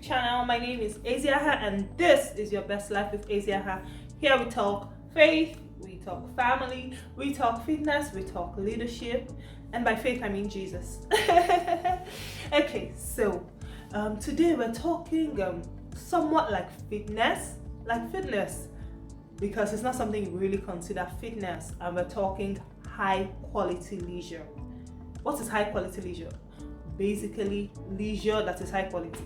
channel. My name is Aziaha and this is your best life with Aziaha. Here we talk faith, we talk family, we talk fitness, we talk leadership, and by faith I mean Jesus. Okay, so today we're talking somewhat like fitness, because it's not something you really consider fitness, and we're talking high quality leisure. What is high quality leisure? Basically leisure that is high quality.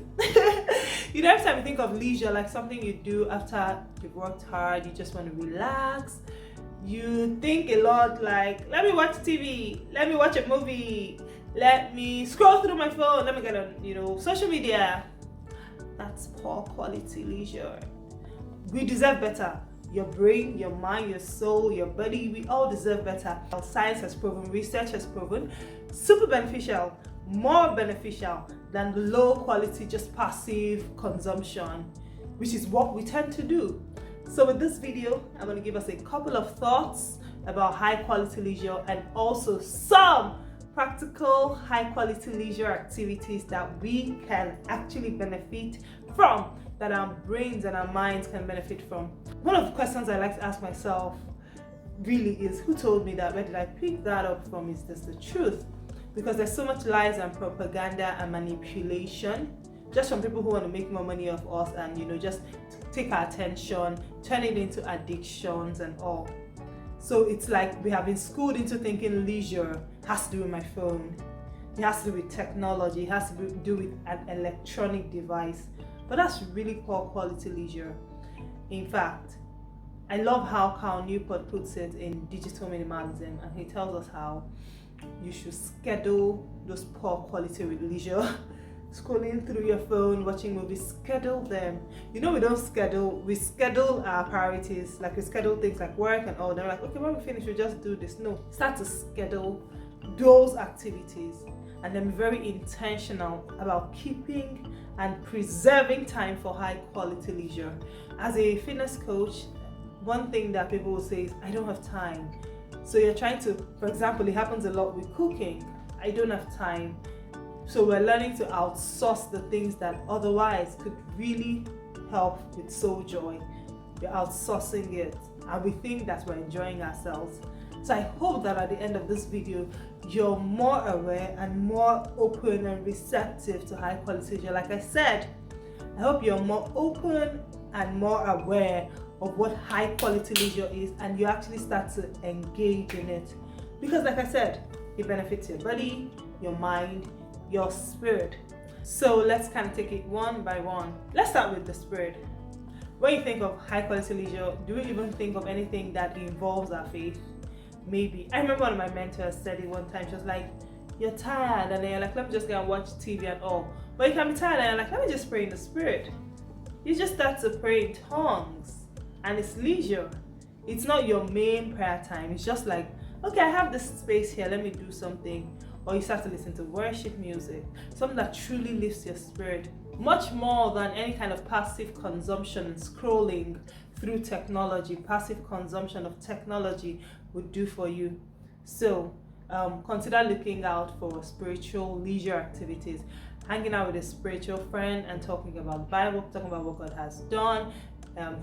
You know, every time you think of leisure, like something you do after you've worked hard, you just want to relax, you think a lot like, let me watch TV, let me watch a movie, let me scroll through my phone, let me get on social media. That's poor quality leisure. We deserve better. Your brain, your mind, your soul, your body, we all deserve better. Science has proven, research has proven, super beneficial, more beneficial than the low quality, just passive consumption, which is what we tend to do. So with this video, I'm going to give us a couple of thoughts about high quality leisure and also some practical high quality leisure activities that we can actually benefit from, that our brains and our minds can benefit from. One of the questions I like to ask myself really is, who told me that? Where did I pick that up from? Is this the truth? Because there's so much lies and propaganda and manipulation just from people who want to make more money off us and just take our attention, turn it into addictions and all. So it's like we have been schooled into thinking leisure has to do with my phone, it has to do with technology, it has to do with an electronic device. But that's really poor quality leisure. In fact, I love how Newport puts it in Digital Minimalism, and he tells us how you should schedule those poor quality leisure. Scrolling through your phone, watching movies, schedule them. We don't schedule, we schedule our priorities, like we schedule things like work and all. They're like, okay, when we finish, we just do this. No, start to schedule those activities and then be very intentional about keeping and preserving time for high quality leisure. As a fitness coach, one thing that people will say is, I don't have time. So you're trying to, for example, it happens a lot with cooking. I don't have time. So we're learning to outsource the things that otherwise could really help with soul joy. We're outsourcing it and we think that we're enjoying ourselves. So I hope that at the end of this video, you're more aware and more open and receptive to high quality leisure. Like I said, I hope you're more open and more aware of what high quality leisure is, and you actually start to engage in it. Because like I said, it benefits your body, your mind, your spirit. So let's kind of take it one by one. Let's start with the spirit. When you think of high quality leisure, do we even think of anything that involves our faith? Maybe. I remember one of my mentors said it one time. She was like, you're tired, and then you're like, let me just go and watch TV and all. But you can be tired and you're like, let me just pray in the spirit. You just start to pray in tongues, and it's leisure. It's not your main prayer time. It's just like, okay, I have this space here, let me do something. Or you start to listen to worship music, something that truly lifts your spirit, much more than any kind of passive consumption and scrolling through technology. Passive consumption of technology would do for you. So consider looking out for spiritual leisure activities, hanging out with a spiritual friend and talking about the Bible, talking about what God has done,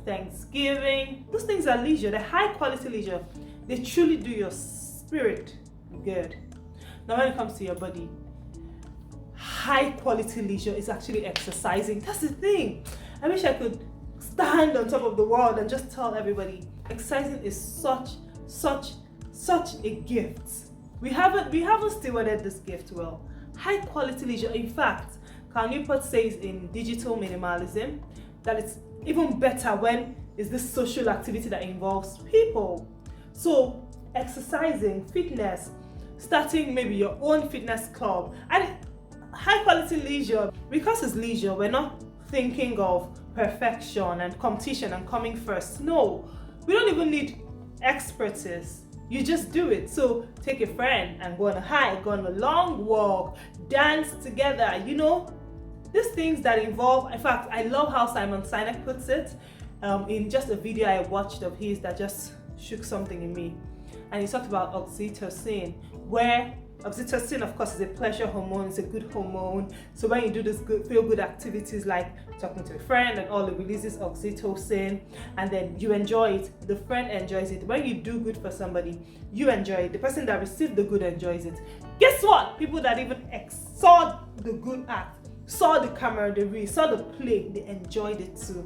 Thanksgiving. Those things are leisure. They're high quality leisure. They truly do your spirit good. Now when it comes to your body, high quality leisure is actually exercising. That's the thing. I wish I could stand on top of the world and just tell everybody, exercising is such a gift. We haven't stewarded this gift well. High quality leisure. In fact, Newport says in Digital Minimalism that it's even better when it's this social activity that involves people. So exercising, fitness, starting maybe your own fitness club, and high quality leisure. Because it's leisure, we're not thinking of perfection and competition and coming first. No, we don't even need expertise. You just do it. So take a friend and go on a hike, go on a long walk, dance together, these things that involve. In fact, I love how Simon Sinek puts it in just a video I watched of his that just shook something in me. And he talked about oxytocin, where Oxytocin, of course, is a pleasure hormone. It's a good hormone. So when you do this feel good activities like talking to a friend and all, it releases oxytocin, and then you enjoy it. The friend enjoys it. When you do good for somebody, you enjoy it. The person that received the good enjoys it. Guess what? People that even saw the good act, saw the camaraderie, saw the play, they enjoyed it too.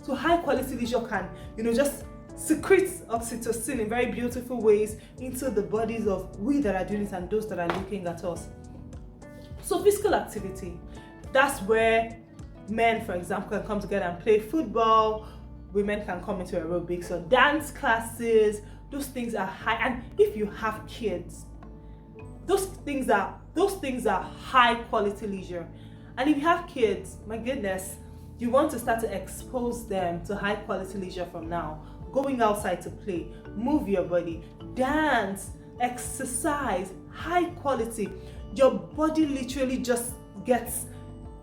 So high quality leisure can, just secretes oxytocin in very beautiful ways into the bodies of we that are doing it and those that are looking at us. So physical activity, that's where men, for example, can come together and play football. Women can come into aerobics or dance classes. Those things are high. And if you have kids, those things are high quality leisure. And if you have kids, my goodness, you want to start to expose them to high quality leisure from now. Going outside to play, move your body, dance, exercise, high quality. Your body literally just gets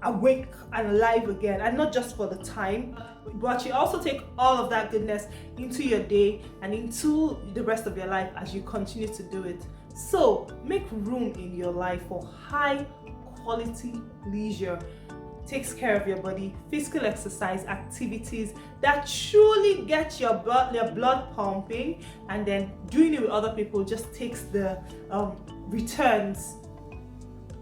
awake and alive again, and not just for the time, but you also take all of that goodness into your day and into the rest of your life as you continue to do it. So make room in your life for high quality leisure. Takes care of your body, physical exercise activities that truly get your blood pumping, and then doing it with other people just takes the returns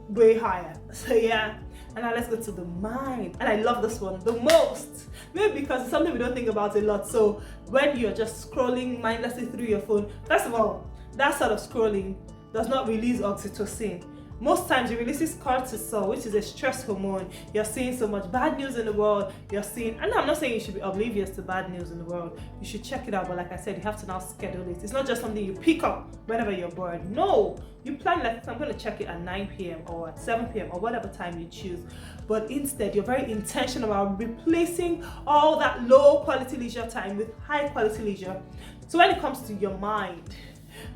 way higher. So yeah, and now let's go to the mind. And I love this one the most, maybe because it's something we don't think about a lot. So when you're just scrolling mindlessly through your phone, first of all, that sort of scrolling does not release oxytocin. Most times it releases cortisol, which is a stress hormone. You're seeing so much bad news in the world. And I'm not saying you should be oblivious to bad news in the world. You should check it out, but like I said, you have to now schedule it. It's not just something you pick up whenever you're bored. No, you plan like, I'm going to check it at 9 p.m. or at 7 p.m. or whatever time you choose. But instead, you're very intentional about replacing all that low quality leisure time with high quality leisure. So when it comes to your mind,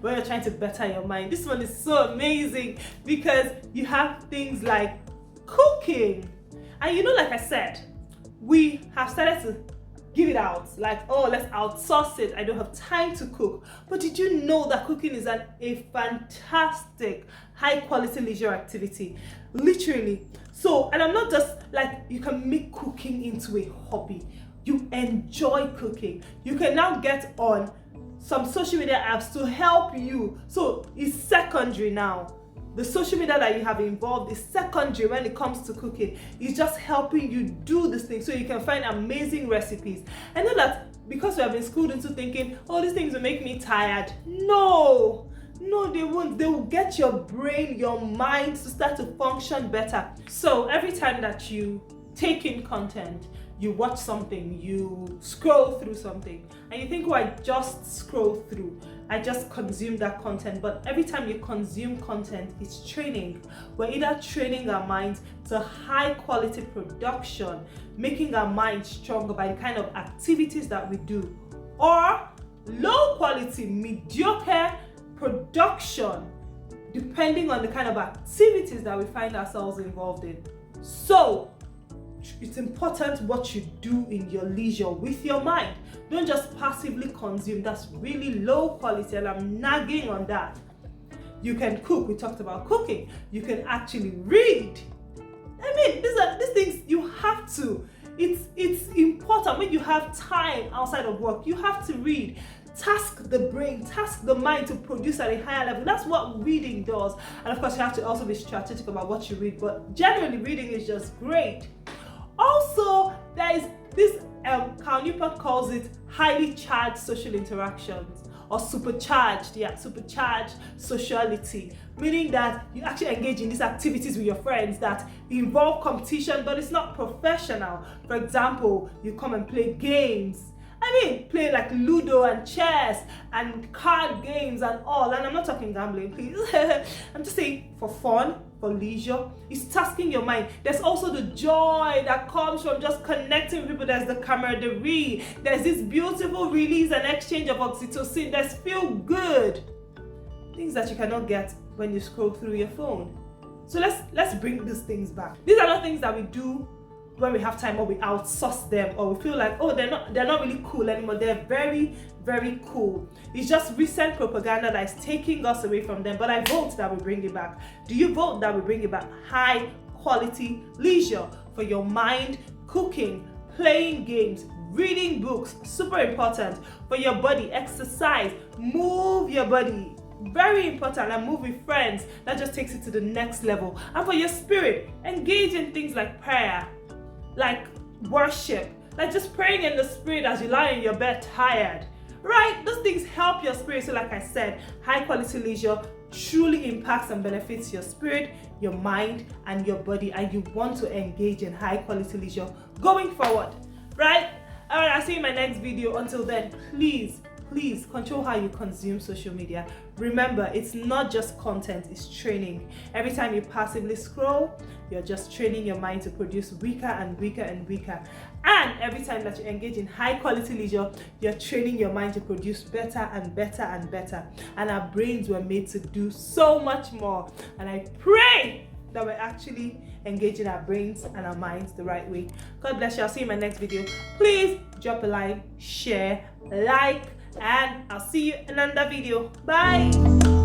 when you're trying to better your mind, this one is so amazing because you have things like cooking. And like I said, we have started to give it out, like, oh, let's outsource it. I don't have time to cook. But did you know that cooking is a fantastic high quality leisure activity? Literally. So, and I'm not just like, you can make cooking into a hobby. You enjoy cooking. You can now get on some social media apps to help you. So it's secondary now. The social media that you have involved is secondary when it comes to cooking. It's just helping you do this thing so you can find amazing recipes. I know that because we have been schooled into thinking, oh, these things will make me tired. No, they won't. They will get your brain, your mind to start to function better. So every time that you take in content, you watch something, you scroll through something, and you think, oh, I just scroll through, I just consume that content. But every time you consume content, it's training. We're either training our minds to high quality production, making our minds stronger by the kind of activities that we do, or low quality, mediocre production, depending on the kind of activities that we find ourselves involved in. So it's important what you do in your leisure with your mind. Don't just passively consume. That's really low quality, and I'm nagging on that. You can cook. We talked about cooking. You can actually read. I mean, these things you have to. It's important when you have time outside of work. You have to read. Task the brain, task the mind to produce at a higher level. That's what reading does. And of course, you have to also be strategic about what you read. But generally, reading is just great. Also, there is this, Newport calls it highly charged social interactions, or supercharged sociality, meaning that you actually engage in these activities with your friends that involve competition, but it's not professional. For example, you come and play games. Play like Ludo and chess and card games and all. And I'm not talking gambling, please. I'm just saying for fun, for leisure. It's tasking your mind. There's also the joy that comes from just connecting with people. There's the camaraderie. There's this beautiful release and exchange of oxytocin. There's feel good. Things that you cannot get when you scroll through your phone. So let's bring these things back. These are not things that we do when we have time, or we outsource them, or we feel like, oh, they're not really cool anymore. They're very, very cool. It's just recent propaganda that is taking us away from them. But I vote that we bring it back. Do you vote that we bring it back? High quality leisure for your mind, cooking, playing games, reading books, super important. For your body, exercise, move your body, very important, and move with friends. That just takes it to the next level. And for your spirit, engage in things like prayer, like worship, like just praying in the spirit as you lie in your bed tired, right? Those things help your spirit. So like I said, high quality leisure truly impacts and benefits your spirit, your mind, and your body, and you want to engage in high quality leisure going forward, right? All right, I'll see you in my next video. Until then, please control how you consume social media. Remember, it's not just content, it's training. Every time you passively scroll, you're just training your mind to produce weaker and weaker and weaker. And every time that you engage in high quality leisure, you're training your mind to produce better and better and better. And our brains were made to do so much more. And I pray that we're actually engaging our brains and our minds the right way. God bless you. I'll see you in my next video. Please drop a like, share, like, and I'll see you in another video. Bye.